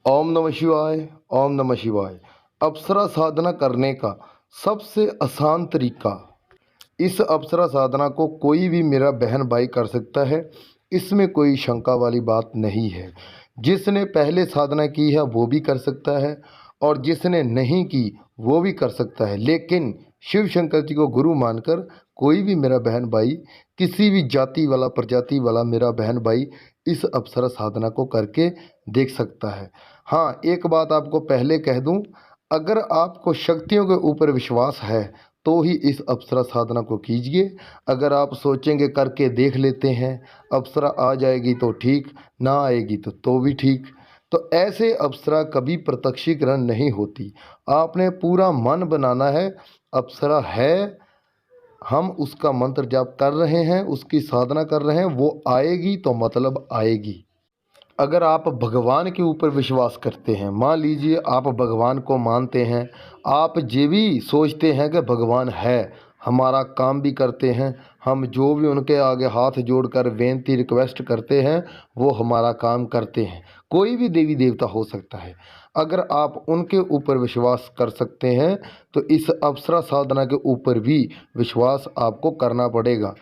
ओम नमः शिवाय। ओम नमः शिवाय। अप्सरा साधना करने का सबसे आसान तरीका। इस अप्सरा साधना को कोई भी मेरा बहन भाई कर सकता है। इसमें कोई शंका वाली बात नहीं है। जिसने पहले साधना की है वो भी कर सकता है और जिसने नहीं की वो भी कर सकता है। लेकिन शिव शंकर जी को गुरु मानकर कोई भी मेरा बहन भाई, किसी भी जाति वाला प्रजाति वाला मेरा बहन भाई इस अप्सरा साधना को करके देख सकता है। हाँ, एक बात आपको पहले कह दूं, अगर आपको शक्तियों के ऊपर विश्वास है तो ही इस अप्सरा साधना को कीजिए। अगर आप सोचेंगे करके देख लेते हैं, अप्सरा आ जाएगी तो ठीक, ना आएगी तो भी ठीक, तो ऐसे अप्सरा कभी प्रत्यक्षीकरण नहीं होती। आपने पूरा मन बनाना है, अप्सरा है, हम उसका मंत्र जाप कर रहे हैं, उसकी साधना कर रहे हैं, वो आएगी तो मतलब आएगी। अगर आप भगवान के ऊपर विश्वास करते हैं, मान लीजिए आप भगवान को मानते हैं, आप ये भी सोचते हैं कि भगवान है, हमारा काम भी करते हैं, हम जो भी उनके आगे हाथ जोड़कर बेनती रिक्वेस्ट करते हैं वो हमारा काम करते हैं। कोई भी देवी देवता हो सकता है। अगर आप उनके ऊपर विश्वास कर सकते हैं तो इस अप्सरा साधना के ऊपर भी विश्वास आपको करना पड़ेगा,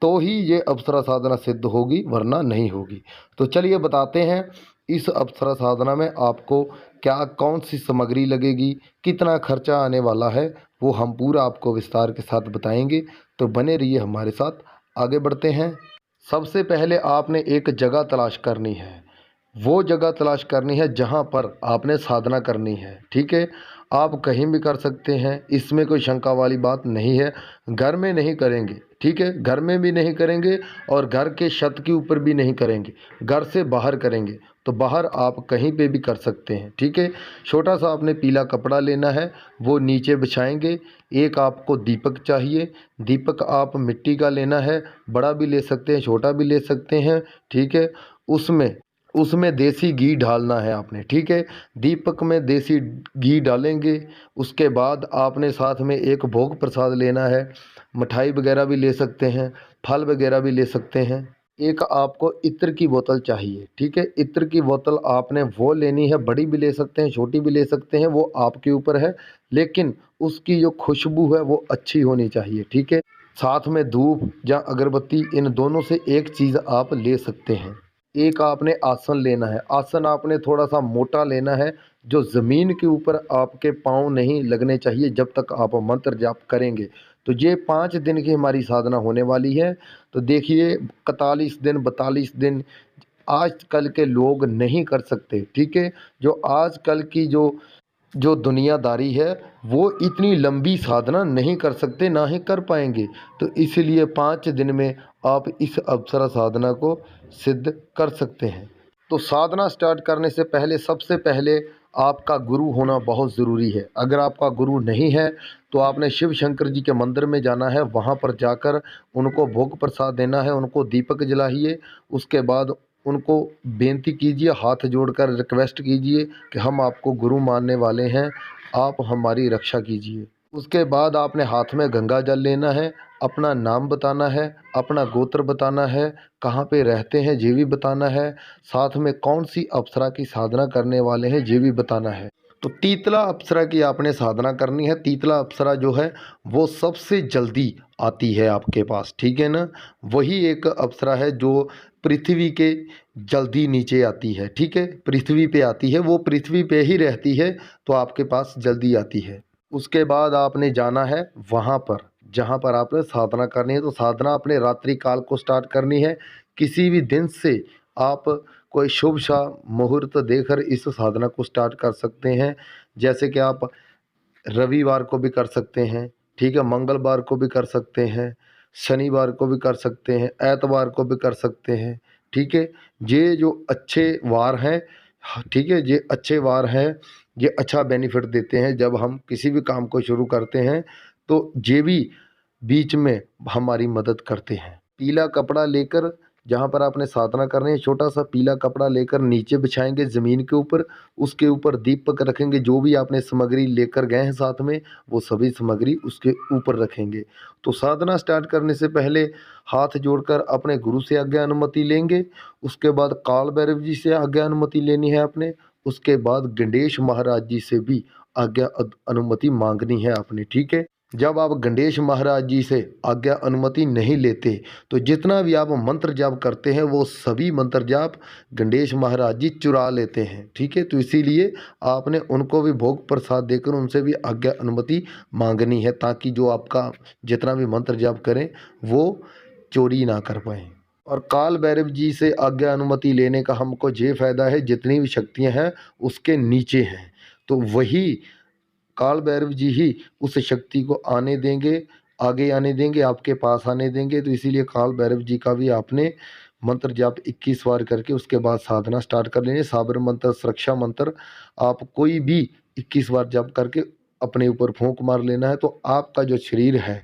तो ही ये अप्सरा साधना सिद्ध होगी, वरना नहीं होगी। तो चलिए बताते हैं इस अप्सरा साधना में आपको क्या कौन सी सामग्री लगेगी, कितना खर्चा आने वाला है, वो हम पूरा आपको विस्तार के साथ बताएंगे। तो बने रहिए हमारे साथ, आगे बढ़ते हैं। सबसे पहले आपने एक जगह तलाश करनी है। वो जगह तलाश करनी है जहाँ पर आपने साधना करनी है। ठीक है, आप कहीं भी कर सकते हैं, इसमें कोई शंका वाली बात नहीं है। घर में नहीं करेंगे, ठीक है, घर में भी नहीं करेंगे और घर के छत के ऊपर भी नहीं करेंगे, घर से बाहर करेंगे। तो बाहर आप कहीं पे भी कर सकते हैं। ठीक है, छोटा सा आपने पीला कपड़ा लेना है, वो नीचे बिछाएंगे। एक आपको दीपक चाहिए, दीपक आप मिट्टी का लेना है, बड़ा भी ले सकते हैं, छोटा भी ले सकते हैं। ठीक है, उसमें उसमें देसी घी डालना है आपने। ठीक है, दीपक में देसी घी डालेंगे। उसके बाद आपने साथ में एक भोग प्रसाद लेना है, मिठाई वगैरह भी ले सकते हैं, फल वगैरह भी ले सकते हैं। एक आपको इत्र की बोतल चाहिए। ठीक है, इत्र की बोतल आपने वो लेनी है, बड़ी भी ले सकते हैं, छोटी भी ले सकते हैं, वो आपके ऊपर है, लेकिन उसकी जो खुशबू है वो अच्छी होनी चाहिए। ठीक है, साथ में धूप या अगरबत्ती, इन दोनों से एक चीज़ आप ले सकते हैं। एक आपने आसन लेना है, आसन आपने थोड़ा सा मोटा लेना है, जो ज़मीन के ऊपर आपके पाँव नहीं लगने चाहिए जब तक आप मंत्र जाप करेंगे। तो ये 5 दिन की हमारी साधना होने वाली है। तो देखिए, 41 दिन 42 दिन आजकल के लोग नहीं कर सकते। ठीक है, जो आजकल की जो जो दुनियादारी है वो इतनी लंबी साधना नहीं कर सकते, ना ही कर पाएंगे। तो इसलिए 5 दिन में आप इस अप्सरा साधना को सिद्ध कर सकते हैं। तो साधना स्टार्ट करने से पहले सबसे पहले आपका गुरु होना बहुत ज़रूरी है। अगर आपका गुरु नहीं है तो आपने शिव शंकर जी के मंदिर में जाना है, वहाँ पर जाकर उनको भोग प्रसाद देना है, उनको दीपक जलाइए। उसके बाद उनको बेनती कीजिए, हाथ जोड़कर रिक्वेस्ट कीजिए कि हम आपको गुरु मानने वाले हैं, आप हमारी रक्षा कीजिए। उसके बाद आपने हाथ में गंगा जल लेना है, अपना नाम बताना है, अपना गोत्र बताना है, कहाँ पे रहते हैं ये भी बताना है, साथ में कौन सी अप्सरा की साधना करने वाले हैं ये भी बताना है। तो तीतला अप्सरा की आपने साधना करनी है। तीतला अप्सरा जो है वो सबसे जल्दी आती है आपके पास। ठीक है ना, वही एक अप्सरा है जो पृथ्वी के जल्दी नीचे आती है। ठीक है, पृथ्वी पे आती है, वो पृथ्वी पे ही रहती है, तो आपके पास जल्दी आती है। उसके बाद आपने जाना है वहाँ पर जहाँ पर आपने साधना करनी है। तो साधना अपने रात्रि काल को स्टार्ट करनी है। किसी भी दिन से आप कोई शुभ सा मुहूर्त देकर इस साधना को स्टार्ट कर सकते हैं। जैसे कि आप रविवार को भी कर सकते हैं, ठीक है, मंगलवार को भी कर सकते हैं, शनिवार को भी कर सकते हैं, एतवार को भी कर सकते हैं। ठीक है, ये जो अच्छे वार हैं, ठीक है, ये अच्छे वार हैं, ये अच्छा बेनिफिट देते हैं। जब हम किसी भी काम को शुरू करते हैं तो ये भी बीच में हमारी मदद करते हैं। पीला कपड़ा लेकर, जहाँ पर आपने साधना करनी है, छोटा सा पीला कपड़ा लेकर नीचे बिछाएंगे ज़मीन के ऊपर। उसके ऊपर दीपक रखेंगे, जो भी आपने सामग्री लेकर गए हैं साथ में वो सभी सामग्री उसके ऊपर रखेंगे। तो साधना स्टार्ट करने से पहले हाथ जोड़कर अपने गुरु से आज्ञा अनुमति लेंगे। उसके बाद काल भैरव जी से आज्ञा अनुमति लेनी है आपने। उसके बाद गणेश महाराज जी से भी आज्ञा अनुमति मांगनी है आपने, ठीक है। जब आप गणेश महाराज जी से आज्ञा अनुमति नहीं लेते तो जितना भी आप मंत्र जाप करते हैं वो सभी मंत्र जाप गणेश महाराज जी चुरा लेते हैं, ठीक है। तो इसीलिए आपने उनको भी भोग प्रसाद देकर उनसे भी आज्ञा अनुमति मांगनी है, ताकि जो आपका जितना भी मंत्र जाप करें वो चोरी ना कर पाएँ। और काल भैरव जी से आज्ञा अनुमति लेने का हमको ये फ़ायदा है, जितनी भी शक्तियाँ हैं उसके नीचे हैं, तो वही काल भैरव जी ही उस शक्ति को आने देंगे, आगे आने देंगे, आपके पास आने देंगे। तो इसीलिए काल भैरव जी का भी आपने मंत्र जाप 21 बार करके उसके बाद साधना स्टार्ट कर लेनी है। साबर मंत्र, सुरक्षा मंत्र आप कोई भी 21 बार जाप करके अपने ऊपर फूंक मार लेना है, तो आपका जो शरीर है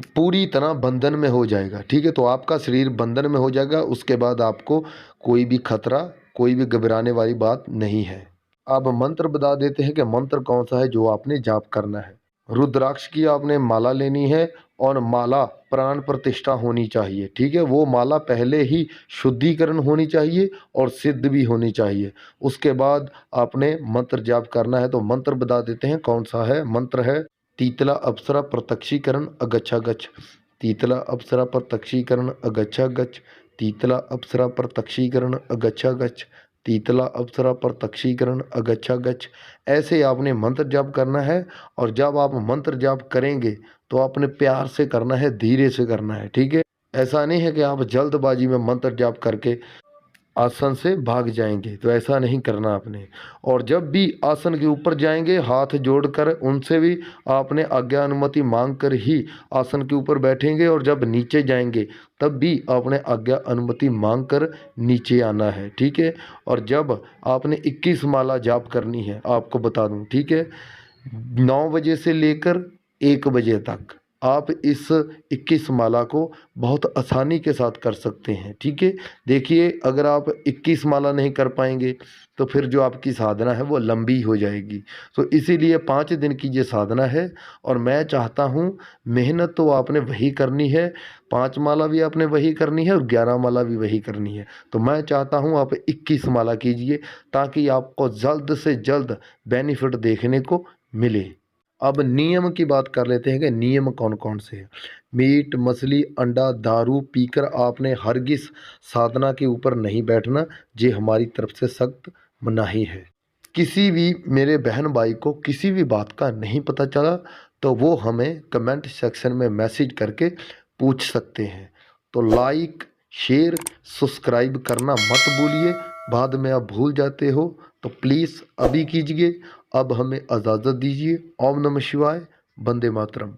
पूरी तरह बंधन में हो जाएगा, ठीक है। तो आपका शरीर बंधन में हो जाएगा, उसके बाद आपको कोई भी खतरा, कोई भी घबराने वाली बात नहीं है। अब मंत्र बता देते हैं कि मंत्र कौन सा है जो आपने जाप करना है। रुद्राक्ष की आपने माला लेनी है और माला प्राण प्रतिष्ठा होनी चाहिए, ठीक है। वो माला पहले ही शुद्धिकरण होनी चाहिए और सिद्ध भी होनी चाहिए। उसके बाद आपने मंत्र जाप करना है। तो मंत्र बता देते हैं कौन सा है। मंत्र है तीतला अप्सरा प्रत्यक्षीकरण अगच्छा गच्छ। तीतला अप्सरा प्रत्यक्षीकरण अगच्छा गच्छ। तीतला अप्सरा प्रत्यक्षीकरण अगच्छा गच्छ। तीतला अप्सरा प्रत्यक्षीकरण अगच्छा गच्छ। ऐसे आपने मंत्र जाप करना है। और जब आप मंत्र जाप करेंगे तो आपने प्यार से करना है, धीरे से करना है, ठीक है। ऐसा नहीं है कि आप जल्दबाजी में मंत्र जाप करके आसन से भाग जाएंगे, तो ऐसा नहीं करना आपने। और जब भी आसन के ऊपर जाएंगे हाथ जोड़कर उनसे भी आपने आज्ञा अनुमति मांग कर ही आसन के ऊपर बैठेंगे। और जब नीचे जाएंगे तब भी आपने आज्ञा अनुमति मांग कर नीचे आना है, ठीक है। और जब आपने 21 माला जाप करनी है, आपको बता दूं, ठीक है, 9 बजे से लेकर 1 बजे तक आप इस 21 माला को बहुत आसानी के साथ कर सकते हैं, ठीक है। देखिए, अगर आप 21 माला नहीं कर पाएंगे तो फिर जो आपकी साधना है वो लंबी हो जाएगी। तो इसीलिए 5 दिन की ये साधना है। और मैं चाहता हूँ मेहनत तो आपने वही करनी है, 5 माला भी आपने वही करनी है और 11 माला भी वही करनी है। तो मैं चाहता हूँ आप 21 माला कीजिए, ताकि आपको जल्द से जल्द बेनिफिट देखने को मिले। अब नियम की बात कर लेते हैं कि नियम कौन कौन से हैं। मीट, मछली, अंडा, दारू पीकर आपने हरगिज़ साधना के ऊपर नहीं बैठना, ये हमारी तरफ से सख्त मनाही है। किसी भी मेरे बहन भाई को किसी भी बात का नहीं पता चला तो वो हमें कमेंट सेक्शन में मैसेज करके पूछ सकते हैं। तो लाइक, शेयर, सब्सक्राइब करना मत भूलिए, बाद में आप भूल जाते हो, तो प्लीज़ अभी कीजिए। अब हमें इजाज़त दीजिए। ओम नमः शिवाय, वंदे मातरम।